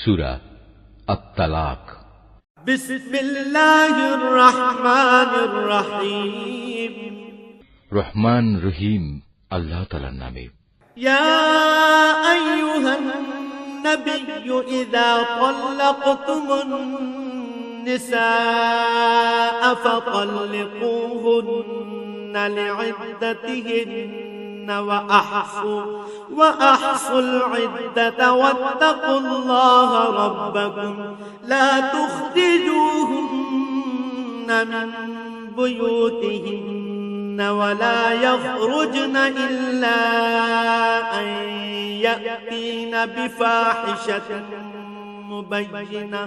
সূরা আত-তালাক। বিসমিল্লাহির রহমানির রহিম। রহমান রহিম আল্লাহ তাআলার নামে। ইয়া আইয়ুহান নাবিয়্যু ইযা তাল্লাকতুমুন নিসা ফাতাল্লিকুহুন্না লি'ইদ্দাতিহিন্না ওয়া আহসুল ইদ্দাতা ওয়াত্তাকুল্লাহা রাব্বাকুম লা তুখরিজুহুন্না মিন বুয়ুতিহিন্না ওয়া লা ইয়াখরুজনা ইল্লা আন ইয়াতিনা বিফাহিশাতিন مبينة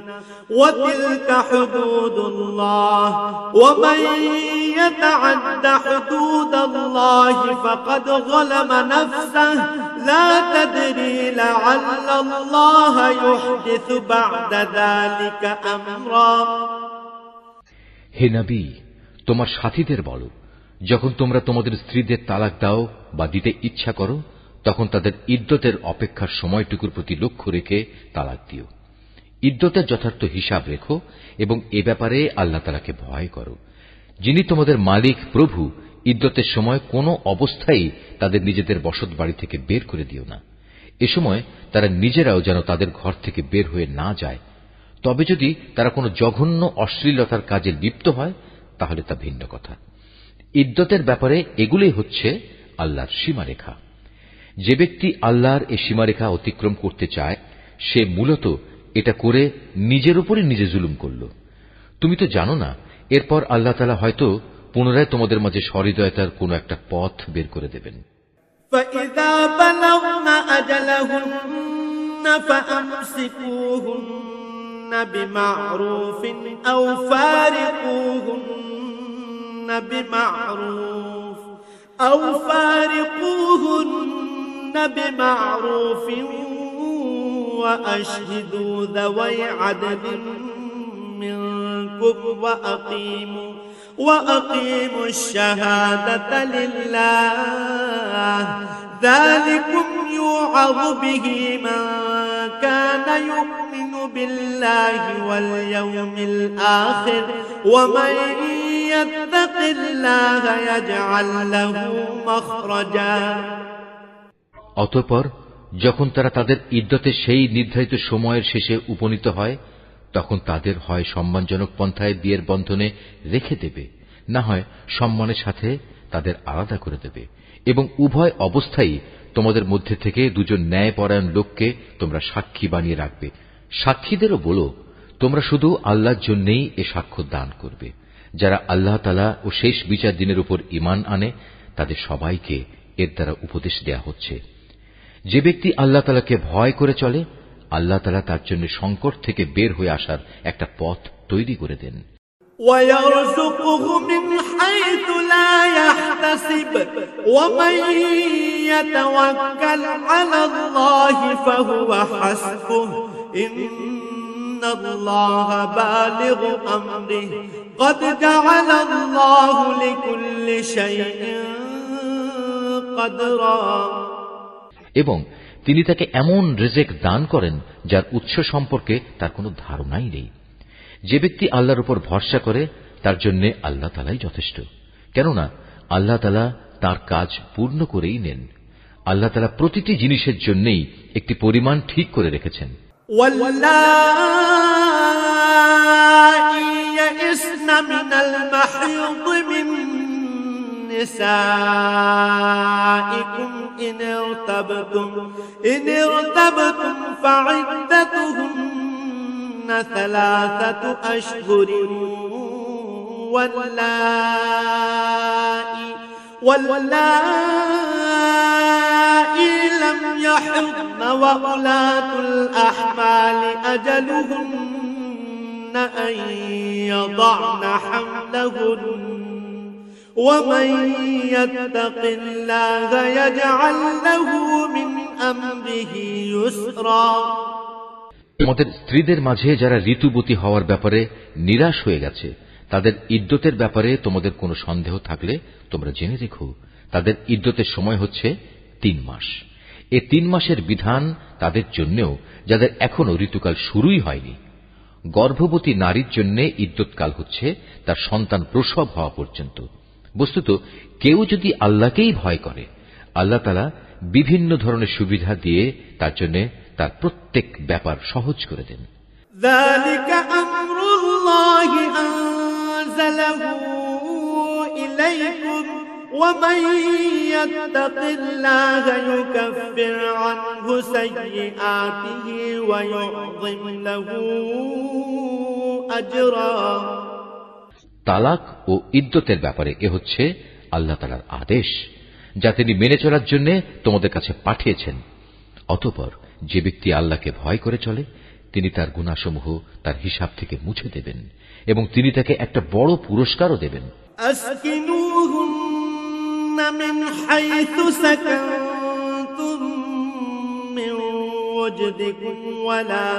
وتلك حدود الله ومن يتعد حدود الله فقد ظلم نفسه لا تدري لعل الله يحدث بعد ذلك أمرا। হে নবী, তোমার সাথীদের বলো, যখন তোমরা তোমাদের স্ত্রীদের তালাক দাও বা দিতে ইচ্ছা করো, তখন তাদের ইদ্দতের অপেক্ষার সময়টুকুর প্রতি লক্ষ্য রেখে তালাক দিও। ইদ্দতের যথার্থ হিসাব রেখো এবং এ ব্যাপারে আল্লাহ তাআলাকে ভয় করো। যিনি তোমাদের মালিক প্রভু, ইদ্দতের সময় কোনো অবস্থায় তাদের নিজেদের বসত বাড়ি থেকে বের করে দিও না। এ সময় তারা নিজেরাও যেন তাদের ঘর থেকে বের হয়ে না যায়। তবে যদি তারা কোনো জঘন্য অশ্লীলতার কাজে লিপ্ত হয় তাহলে তা ভিন্ন কথা। ইদ্দতের ব্যাপারে এগুলোই হচ্ছে আল্লাহর সীমারেখা। যে ব্যক্তি আল্লাহর এই সীমারেখা অতিক্রম করতে চায় সে মূলত এটা করে নিজের উপরই নিজে জুলুম করল। তুমি তো জানো না, এরপর আল্লাহ তাআলা হয়তো পুনরায় তোমাদের মাঝে সহৃদয়তার কোন একটা পথ বের করে দেবেন। فَإِذَا بَلَغْنَ أَجَلَهُنَّ فَأَمْسِكُوهُنَّ بِمَعْرُوفٍ أَوْ فَارِقُوهُنَّ بِمَعْرُوفٍ وأشهدوا ذوي عدل منكم وأقيموا الشهادة لله ذلكم يوعظ به من كان يؤمن بالله واليوم الآخر ومن يتق الله يجعل له مخرجا। অতঃপর যখন তারা তাদের ইদ্দতের সেই নির্ধারিত সময়ের শেষে উপনীত হয় তখন তাদের হয় সম্মানজনক পন্থায় বিয়ের বন্ধনে রেখে দেবে, না হয় সম্মানের সাথে তাদের আলাদা করে দেবে এবং উভয় অবস্থায় তোমাদের মধ্যে থেকে দুজন ন্যায়পরায়ণ লোককে তোমরা সাক্ষী বানিয়ে রাখবে। সাক্ষীদেরও বলো, তোমরা শুধু আল্লাহর জন্যই এ সাক্ষ্য দান করবে। যারা আল্লাহ তাআলা ও শেষ বিচার দিনের উপর ঈমান আনে তাদের সবাইকে এর দ্বারা উপদেশ দেয়া হচ্ছে। যে ব্যক্তি আল্লাহ তাআলাকে ভয় করে চলে, আল্লাহ তাআলা তার জন্য সংকট থেকে বের হয়ে আসার একটা পথ তৈরি করে দেন। وَيَرْزُقْهُ مِنْ حَيْثُ لَا يَحْتَسِبُ وَمَن يَتَوَكَّلْ عَلَى اللَّهِ فَهُوَ حَسْبُهُ إِنَّ اللَّهَ بَالِغُ أَمْرِهِ قَدْ جَعَلَ اللَّهُ لِكُلِّ شَيْءٍ قَدْرًا। এবং তিনি তাকে এমন রিজিক দান করেন যার উৎস সম্পর্কে তার কোনো ধারণাই নেই। যে ব্যক্তি আল্লাহর উপর ভরসা করে তার জন্য আল্লাহ তাআলাই যথেষ্ট, কেননা আল্লাহ তাআলা তার কাজ পূর্ণ করেই নেন। আল্লাহ তাআলা প্রতিটি জিনিসের জন্যই একটি পরিমাণ ঠিক করে রেখেছেন। نسائكم إن ارتبتم فعدتهن 3 أشهر واللائي لم يحضن وأولاة الأحمال أجلهن أن يضعن حملهن ومن يتق الله يجعل له من أمره يسرا। তোমাদের স্ত্রীদের মাঝে যারা ঋতুবতী হওয়ার ব্যাপারে নিরাশ হয়ে গেছে তাদের ইদ্দতের ব্যাপারে তোমাদের কোনো সন্দেহ থাকলে তোমরা জেনে রেখো, তাদের ইদ্দতের সময় হচ্ছে 3 মাস। এ 3 মাসের বিধান তাদের জন্যেও যাদের এখনো ঋতুকাল শুরুই হয়নি। গর্ভবতী নারীর জন্য ইদ্যৎকাল হচ্ছে তার সন্তান প্রসব হওয়া পর্যন্ত। বস্তুত কেউ যদি আল্লাহকেই ভয় করে, আল্লাহ তাআলা বিভিন্ন ধরনের সুবিধা দিয়ে তার জন্য তার প্রত্যেক ব্যাপার সহজ করে দেন। ذلك أمر الله أنزله إليكم ومن يتق الله يكفر عنه سيئاته ويعظم له أجرا। তালাক ও ইদ্যতের ব্যাপারে এ হচ্ছে আল্লাহ তাআলার আদেশ, যা তিনি মেনে চলার জন্য তোমাদের কাছে পাঠিয়েছেন। অতঃপর যে ব্যক্তি আল্লাহকে ভয় করে চলে, তিনি তার গুনাহসমূহ তার হিসাব থেকে মুছে দেবেন এবং তিনি তাকে একটা বড় পুরস্কারও দেবেন। أسكنوهن من حيث سكنتم من وجدكم ولا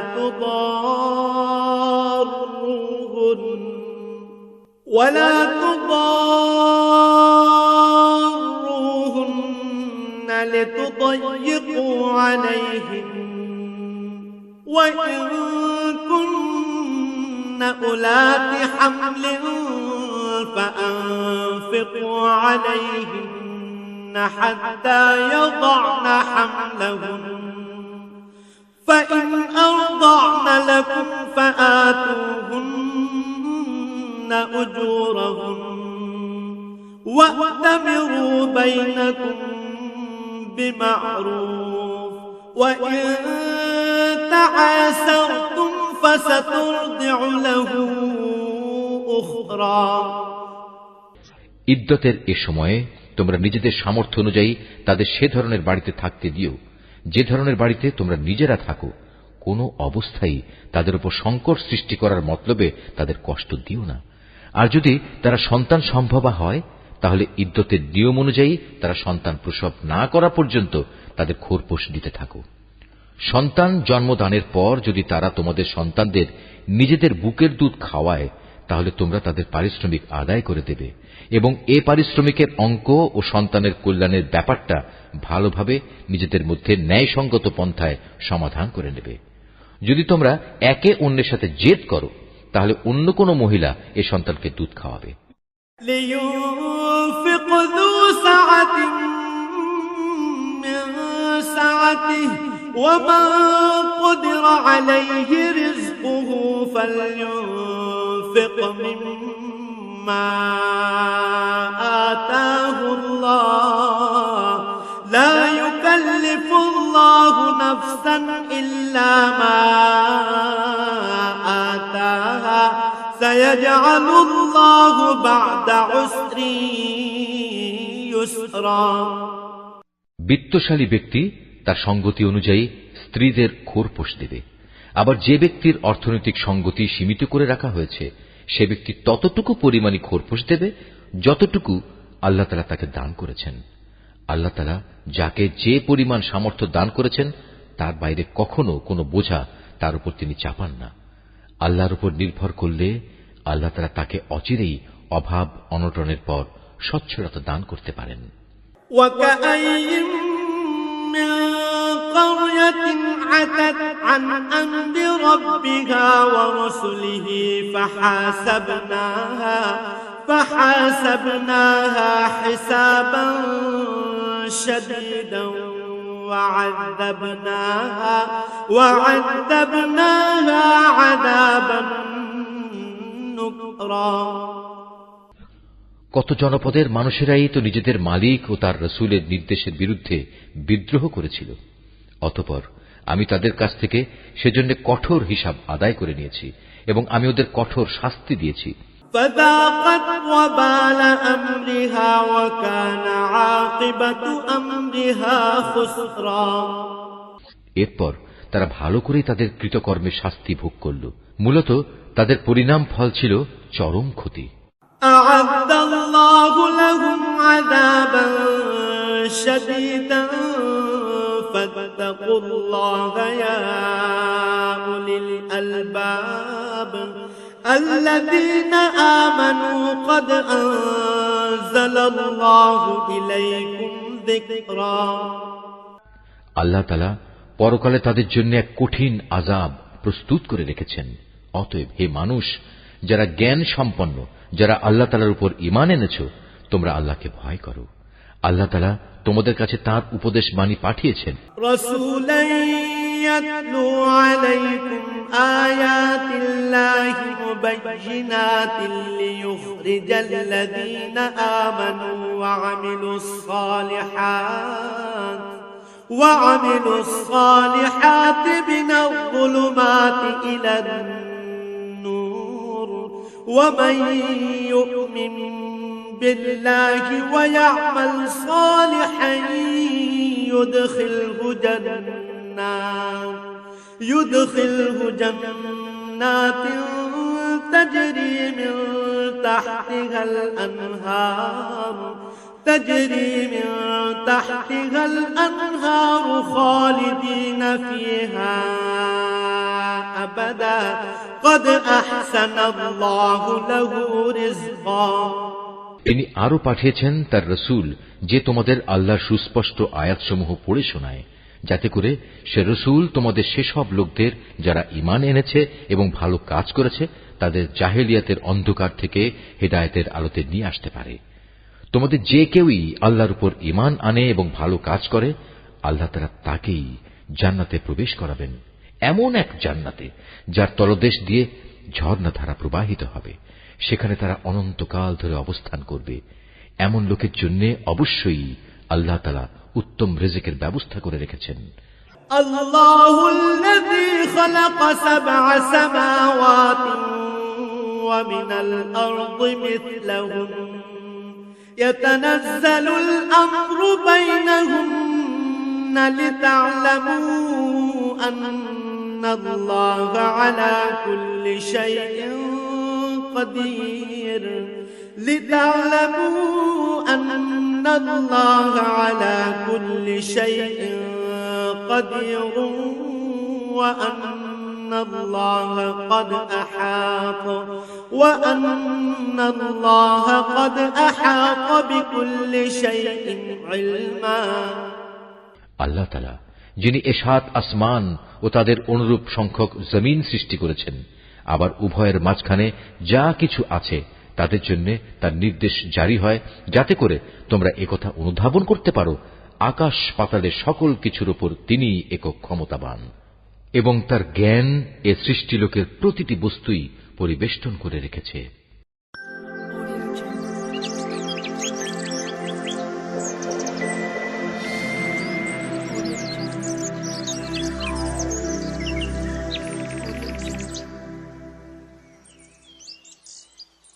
تضاروهن لتضيقوا عليهن وإن كن أولات حمل فأنفقوا عليهن حتى يضعن حملهن فإن أرضعن لكم فآتوهن أجورهن وأتمروا بينكم بمعروف وإن تعاسرتم فسترضع له أخرى। ইদ্যতের এ সময়ে তোমরা নিজেদের সামর্থ্য অনুযায়ী তাদের সে ধরনের বাড়িতে থাকতে দিও যে ধরনের বাড়িতে তোমরা নিজেরা থাকো। কোনো অবস্থায় তাদের উপর সংকট সৃষ্টি করার মতলবে তাদের কষ্ট দিও না। আর যদি তারা সন্তান সম্ভবা হয়, তাহলে ইদ্যতের নিয়ম অনুযায়ী তারা সন্তান প্রসব না করা পর্যন্ত তাদের খোরপোশ দিতে থাকো। সন্তান জন্মদানের পর যদি তারা তোমাদের সন্তানদের নিজেদের বুকের দুধ খাওয়ায়, তাহলে তোমরা তাদের পারিশ্রমিক আদায় করে দেবে এবং এ পারিশ্রমিকের অঙ্ক ও সন্তানের কল্যাণের ব্যাপারটা ভালোভাবে নিজেদের মধ্যে ন্যায়সঙ্গত পন্থায় সমাধান করে নেবে। যদি তোমরা একে অন্যের সাথে জেদ করো, তাহলে অন্য কোনো মহিলা এ সন্তানকে দুধ খাওয়াবে। لينفق ذو سعة من سعته ومن قدر عليه رزقه فلينفق مما آتاه الله لا يكلف الله نفسا إلا ما آتاها سيجعل الله بعد عسر يسرا। বিত্তশালী ব্যক্তি তার সঙ্গতি অনুযায়ী স্ত্রীদের খোরপোশ দেবে। আবার যে ব্যক্তির অর্থনৈতিক সঙ্গতি সীমিত করে রাখা হয়েছে, সে ব্যক্তি ততটুকু পরিমাণই খোরপোশ দেবে যতটুকু আল্লাহ তাআলা তাকে দান করেছেন। আল্লাহ তাআলা যাকে যে পরিমাণ সামর্থ্য দান করেছেন, তার বাইরে কখনো কোনো বোঝা তার উপর তিনি চাপান না। আল্লাহর উপর নির্ভর করলে আল্লাহ তাআলা তাকে অচিরেই অভাব অনটনের পর সচ্ছলতা দান করতে পারেন। وكأين من قرية عتت عن أمر ربها ورسله فحاسبناها حسابا شديدا وعذبناها عذابا نكرا। কত জনপদের মানুষেরাই তো নিজেদের মালিক ও তার রসুলের নির্দেশের বিরুদ্ধে বিদ্রোহ করেছিল। অতঃপর আমি তাদের কাছ থেকে সেজন্য কঠোর হিসাব আদায় করে নিয়েছি এবং আমি ওদের কঠোর শাস্তি দিয়েছি। فذاقت وبال أمرها وكان عاقبة أمرها خسرا। এরপর তারা ভালো করেই তাদের কৃতকর্মের শাস্তি ভোগ করল। মূলত তাদের পরিণাম ফল ছিল চরম ক্ষতি। أعد الله لهم عذابا شديدا فاتقوا الله يا أولي الألباب الذين آمنوا قد أنزل الله إليكم ذكرا। আল্লাহ তাআলা পরকালে তাদের জন্য এক কঠিন আযাব প্রস্তুত করে রেখেছেন। অতএব হে মানুষ, যারা জ্ঞান সম্পন্ন, যারা আল্লাহ তাআলার উপর ঈমান এনেছো, তোমরা আল্লাহকে ভয় করো। আল্লাহ তাআলা তোমাদের কাছে তাঁর উপদেশ বাণী পাঠিয়েছেন। রাসূলান ইয়াতলু আলাইকুম আয়াতিল্লাহি মুবায়্যিনাতিন লিয়ুখরিজাল্লাযীনা আমানু وعملوا الصالحات من الظلمات إلى النور ومن يؤمن بالله ويعمل صالحا يدخله جنات تجري من تحتها الأنهار خالدين فيها أبدا قد أحسن الله له رزقا। তিনি আরো পাঠিয়েছেন তার রসূল, যে তোমাদের আল্লাহর সুস্পষ্ট আয়াতসমূহ পড়ে শোনায়, যাতে করে সে রসূল তোমাদের সেসব লোকদের যারা ঈমান এনেছে এবং ভালো কাজ করেছে তাদের জাহেলিয়াতের অন্ধকার থেকে হেদায়েতের আলোতে নিয়ে আসতে পারে। তোমাদের যে কেউই আল্লাহর উপর ঈমান আনে এবং ভালো কাজ করে, আল্লাহ তাআলা তাকেই জান্নাতে প্রবেশ করাবেন, এমন এক জান্নাতে যার তলদেশ দিয়ে ঝর্ণাধারা প্রবাহিত হবে। সেখানে তারা অনন্তকাল ধরে অবস্থান করবে। এমন লোকের জন্য অবশ্যই আল্লাহ তাআলা উত্তম রিজিকের ব্যবস্থা করে রেখেছেন। আল্লাহুল্লাযী খালাকা সাবআ সামাওয়াতিন ওয়া মিনাল আরদি মিসলাহুম ইয়াতানাজ্জালুল আমরু বাইনাহুন্না লিতা'লামু আন্নাল্লাহা আলা কুল্লি শাইইন قدير لتعلموا أن الله على كل شيء قدير وأن الله قد أحاط بكل شيء علما। আল্লাহ তাআলা যিনি এ সাত আসমান ও তাদের অনুরূপ সংখ্যক জমিন সৃষ্টি করেছেন, আবার উভয়ের মাঝখানে যা কিছু আছে তাদের জন্য তার নির্দেশ জারি হয়, যাতে করে তোমরা একথা অনুধাবন করতে পারো আকাশ পাতালের সকল কিছুর উপর তিনি একক ক্ষমতাবান, এবং তার জ্ঞান এ সৃষ্টিলোকের প্রতিটি বস্তুই পরিবেষ্টন করে রেখেছে।